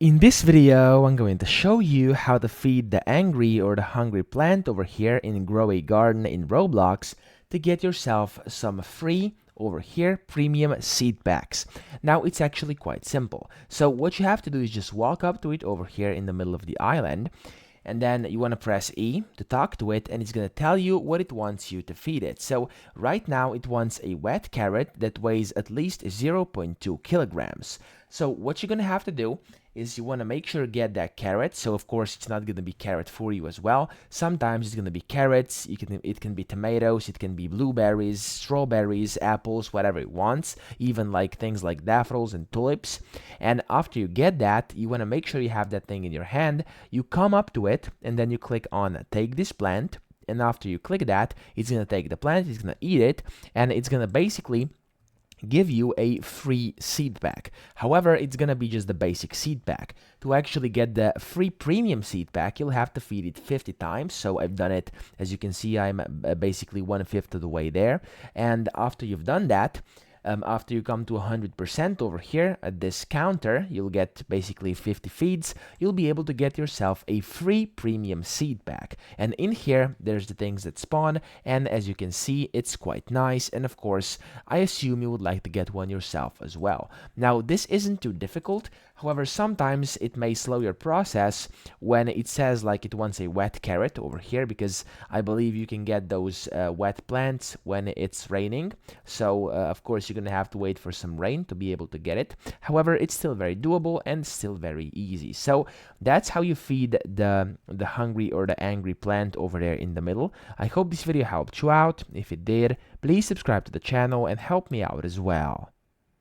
In this video, I'm going to show you how to feed the angry or the hungry plant over here in Grow a Garden in Roblox to get yourself some free over here premium seed packs. Now it's actually quite simple. So what you have to do is just walk up to it over here in the middle of the island, and then you want to press E to talk to it, and it's going to tell you what it wants you to feed it. So right now it wants a wet carrot that weighs at least 0.2 kilograms. So what you're going to have to do is you want to make sure to get that carrot. So of course it's not going to be carrot for you as well. Sometimes it's going to be carrots, it can be tomatoes, it can be blueberries, strawberries, apples, whatever it wants, even like things like daffodils and tulips. And after you get that, you want to make sure you have that thing in your hand. You come up to it and then you click on take this plant, and after you click that, it's going to take the plant, it's going to eat it, and it's going to basically give you a free seed pack. However, it's gonna be just the basic seed pack. To actually get the free premium seed pack, you'll have to feed it 50 times. So I've done it, as you can see, I'm basically 1/5 of the way there. And after you've done that, after you come to 100% over here at this counter, you'll get basically 50 feeds. You'll be able to get yourself a free premium seed pack. And in here, there's the things that spawn. And as you can see, it's quite nice. And of course, I assume you would like to get one yourself as well. Now, this isn't too difficult. However, sometimes it may slow your process when it says like it wants a wet carrot over here, because I believe you can get those wet plants when it's raining. So of course you're gonna have to wait for some rain to be able to get it. However, it's still very doable and still very easy. So that's how you feed the hungry or the angry plant over there in the middle. I hope this video helped you out. If it did, please subscribe to the channel and help me out as well.